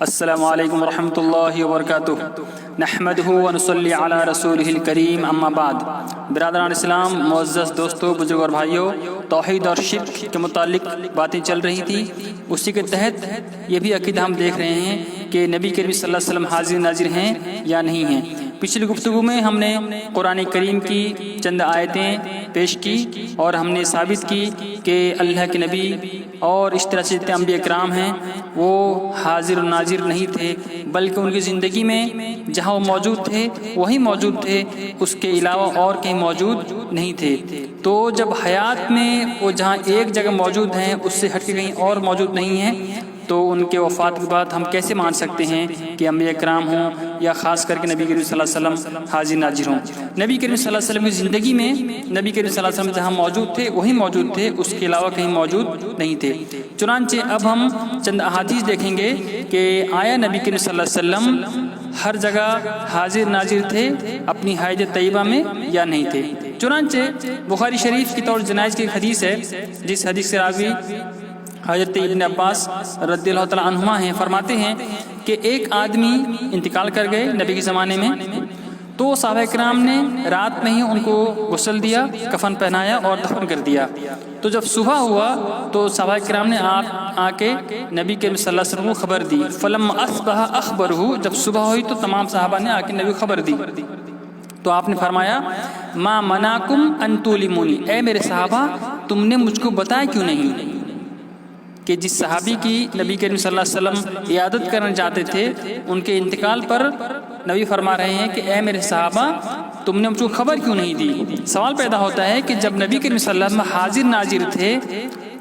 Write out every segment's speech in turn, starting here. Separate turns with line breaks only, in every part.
السلام علیکم ورحمۃ اللہ وبرکاتہ نحمدہ ونصلی علی رسولہ الکریم اما بعد۔ برادران اسلام، معزز دوستو، بزرگ اور بھائیوں، توحید اور شرک کے متعلق باتیں چل رہی تھی، اسی کے تحت یہ بھی عقیدہ ہم دیکھ رہے ہیں کہ نبی کریم صلی اللہ علیہ وسلم حاضر ناظر ہیں یا نہیں ہیں۔ پچھلی گفتگو میں ہم نے قرآن کریم کی چند آیتیں پیش کی اور ہم نے ثابت کی کہ اللہ کے نبی اور اس طرح سے جتنے انبیاء کرام ہیں وہ حاضر و ناظر نہیں تھے، بلکہ ان کی زندگی میں جہاں وہ موجود تھے وہیں موجود تھے، اس کے علاوہ اور کہیں موجود نہیں تھے۔ تو جب حیات میں وہ جہاں ایک جگہ موجود ہیں اس سے ہٹ کے کہیں اور موجود نہیں ہیں، تو ان کے وفات کے بعد ہم کیسے مان سکتے ہیں کہ انبیاء کرام ہوں یا خاص کر کے نبی کریم صلی اللہ علیہ وسلم حاضر ناظر ہوں؟ نبی کریم صلی اللہ علیہ وسلم کی زندگی میں نبی کریم صلی اللہ علیہ وسلم جہاں موجود تھے وہیں موجود تھے، اس کے علاوہ کہیں موجود نہیں تھے۔ چنانچہ اب ہم چند احادیث دیکھیں گے کہ آیا نبی کریم صلی اللہ علیہ وسلم ہر جگہ حاضر ناظر تھے اپنی حیات طیبہ میں یا نہیں تھے؟ چنانچہ بخاری شریف کی طور جنائز کی ایک حدیث ہے، جس حدیث سے راوی حضرت ابن عباس رضی اللہ تعالیٰ عنہما ہیں، فرماتے ہیں کہ ایک آدمی انتقال کر گئے نبی کے زمانے میں، تو صحابہ کرام نے رات میں ہی ان کو غسل دیا، کفن پہنایا اور دفن کر دیا۔ تو جب صبح ہوا تو صحابہ کرام نے آ کے نبی کے صلی اللہ علیہ وسلم کو خبر دی۔ فلما اصبح اخبرہ، جب صبح ہوئی تو تمام صحابہ نے آ کے نبی کو خبر دی، تو آپ نے فرمایا ما منعکم ان تعلمونی، اے میرے صحابہ تم نے مجھ کو بتایا کیوں نہیں؟ کہ جس صحابی کی نبی کریم صلی اللہ علیہ وسلم عیادت کرنا چاہتے تھے، ان کے انتقال پر نبی فرما رہے ہیں کہ اے میرے صحابہ تم نے مجھ کو خبر کیوں نہیں دی؟ سوال پیدا ہوتا ہے کہ جب نبی کریم صلی اللہ علیہ وسلم حاضر ناظر تھے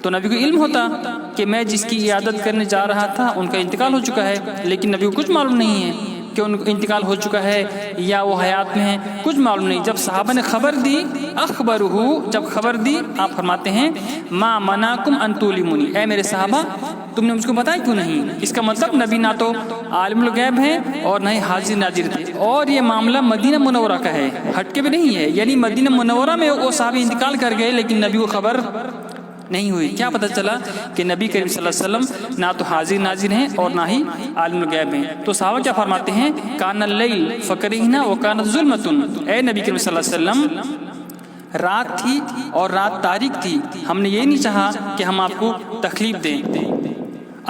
تو نبی کو علم ہوتا کہ میں جس کی عیادت کرنے جا رہا تھا ان کا انتقال ہو چکا ہے، لیکن نبی کو کچھ معلوم نہیں ہے کہ ان کو انتقال ہو چکا ہے یا وہ حیات میں ہیں، کچھ معلوم نہیں۔ جب صحابہ نے خبر دی، اخبرہ، جب خبر دی، آپ فرماتے ہیں ما منعکم ان تعلمونی، اے میرے صحابہ تم نے مجھ کو بتایا کیوں نہیں؟ اس کا مطلب نبی نہ تو عالم الغیب ہیں اور نہ ہی حاضر ناظر تھے، اور یہ معاملہ مدینہ منورہ کا ہے، ہٹ کے بھی نہیں ہے، یعنی مدینہ منورہ میں وہ صحابی انتقال کر گئے لیکن نبی کو خبر نہیں ہوئی۔ کیا پتہ چلا کہ نبی کریم صلی اللہ علیہ وسلم نہ تو حاضر ناظر ہیں اور نہ ہی عالم الغیب ہیں۔ تو صحابہ کیا فرماتے ہیں؟ کان اللیل فکرہنا وکانت ظلمۃ، اے نبی کریم صلی اللہ علیہ وسلم رات تھی اور رات تاریک تھی، ہم نے یہ نہیں چاہا کہ ہم آپ کو تکلیف دیں،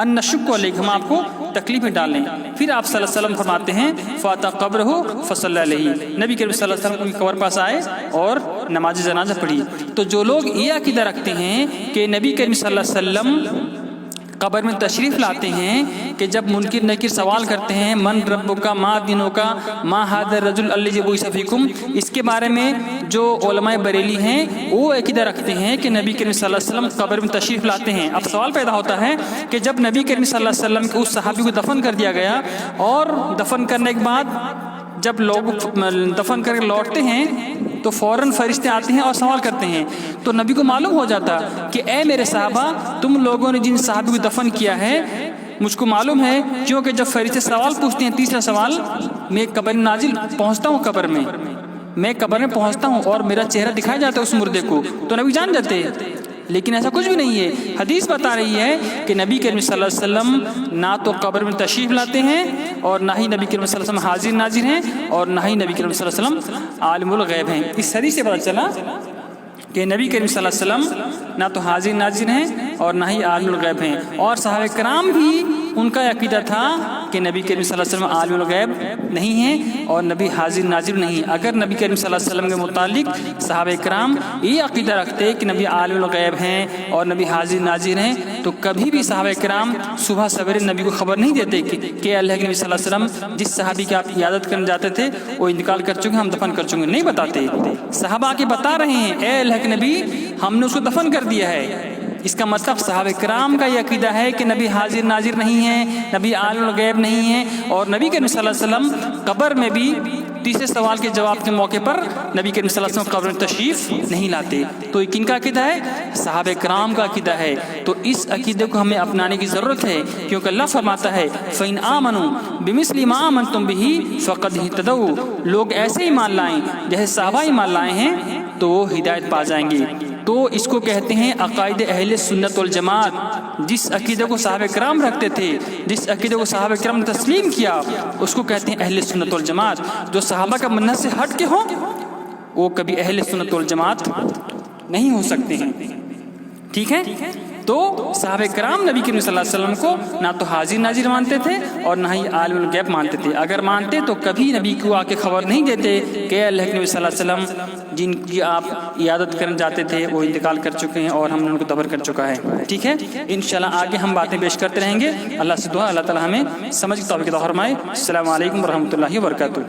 ان نشق علیک، ہم آپ کو تکلیف میں ڈالیں۔ پھر آپ صلی اللہ علیہ وسلم فرماتے ہیں فاتا قبرہ فصلی علیہ، نبی کریم صلی اللہ علیہ وسلم ان کی قبر پاس آئے اور نماز جنازہ پڑھی۔ تو جو لوگ یہ عقیدہ رکھتے ہیں کہ نبی کریم صلی اللہ علیہ وسلم قبر میں تشریف لاتے ہیں کہ جب منکر نکیر سوال کرتے ہیں من ربک ما دینک ما ھذا الرجل الذی بعث فیکم، اس کے بارے میں جو علماء بریلی ہیں وہ عقیدہ رکھتے ہیں کہ نبی کریم صلی اللہ علیہ وسلم قبر میں تشریف لاتے ہیں۔ اب سوال پیدا ہوتا ہے کہ جب نبی کریم صلی اللہ علیہ وسلم کے اس صحابی کو دفن کر دیا گیا اور دفن کرنے کے بعد جب لوگ دفن کر کے لوٹتے ہیں تو فوراً فرشتے آتے ہیں اور سوال کرتے ہیں، تو نبی کو معلوم ہو جاتا کہ اے میرے صحابہ تم لوگوں نے جن صحابی کو دفن کیا ہے مجھ کو معلوم ہے، کیونکہ جب فرشتے سوال پوچھتے ہیں، تیسرا سوال، میں قبر نازل پہنچتا ہوں، میں قبر میں پہنچتا ہوں اور میرا چہرہ دکھایا جاتا ہے اس مردے کو، تو نبی جان جاتے ہیں، لیکن ایسا کچھ بھی نہیں ہے۔ حدیث بتا رہی ہے کہ نبی کریم صلی اللہ علیہ وسلم نہ تو قبر میں تشریف لاتے ہیں اور نہ ہی نبی کریم صلی اللہ علیہ وسلم حاضر ناظر ہیں اور نہ ہی نبی کریم صلی اللہ علیہ وسلم عالم الغیب ہیں۔ اس حدیث سے پتہ چلا کہ نبی کریم صلی اللہ علیہ وسلم نہ تو حاضر ناظر ہیں اور نہ ہی عالم الغیب ہیں، اور صحابہ کرام بھی ان کا عقیدہ تھا کہ نبی کریم صلی اللہ علیہ وسلم عالم الغیب نہیں ہیں اور نبی حاضر ناظر نہیں۔ اگر نبی کریم صلی اللہ علیہ وسلم کے متعلق صحابہ کرام یہ عقیدہ رکھتے کہ نبی عالم الغیب ہیں اور نبی حاضر ناظر ہیں تو کبھی بھی صحابہ کرام صبح سویرے نبی کو خبر نہیں دیتے کہ اللہ کے نبی صلی اللہ علیہ وسلم جس صحابی کی آپ عیادت کرنے جاتے تھے وہ انتقال کر چکے، ہم دفن کر چکے، نہیں بتاتے۔ صحابہ کے بتا رہے ہیں اے اللہ کے نبی ہم نے اس کو دفن کر دیا ہے۔ اس کا مطلب صحابہ کرام کا یہ عقیدہ ہے کہ نبی حاضر ناظر نہیں ہیں، نبی عالم الغیب نہیں ہیں، اور نبی کریم صلی اللہ علیہ وسلم قبر میں بھی تیسرے سوال کے جواب کے موقع پر نبی کریم صلی اللہ علیہ وسلم قبر میں تشریف نہیں لاتے۔ تو یہ کن کا عقیدہ ہے؟ صحابہ کرام کا عقیدہ ہے۔ تو اس عقیدے کو ہمیں اپنانے کی ضرورت ہے، کیونکہ اللہ فرماتا ہے فَإِنْ آمَنُوا بِمِثْلِ مَا آمَنْتُمْ بِهِ فَقَدْ اهْتَدَوْا، لوگ ایسے ایمان لائیں جیسے صحابہ ایمان لائے ہیں تو وہ ہدایت پا جائیں گے۔ تو اس کو کہتے ہیں عقائد اہل سنت والجماعت۔ جس عقیدے کو صحابہ کرام رکھتے تھے، جس عقیدے کو صحابہ کرام نے تسلیم کیا، اس کو کہتے ہیں اہل سنت والجماعت۔ جو صحابہ کا منہج سے ہٹ کے ہوں وہ کبھی اہل سنت والجماعت نہیں ہو سکتے ہیں، ٹھیک ہے؟ تو صحابہ کرام نبی کریم صلی اللہ علیہ وسلم کو نہ تو حاضر ناظر مانتے تھے اور نہ ہی عالم الغیب مانتے تھے۔ اگر مانتے تو کبھی نبی کو آ کے خبر نہیں دیتے کہ اللہ کے نبی صلی اللہ علیہ وسلم جن کی آپ عیادت کرنے جاتے تھے وہ انتقال کر چکے ہیں اور ہم نے ان کو قبر کر چکا ہے، ٹھیک ہے؟ انشاءاللہ آگے ہم باتیں پیش کرتے رہیں گے۔ اللہ سے دعا اللہ تعالی ہمیں سمجھ کے توفیق عطا فرمائے۔ السلام علیکم ورحمۃ اللہ وبرکاتہ۔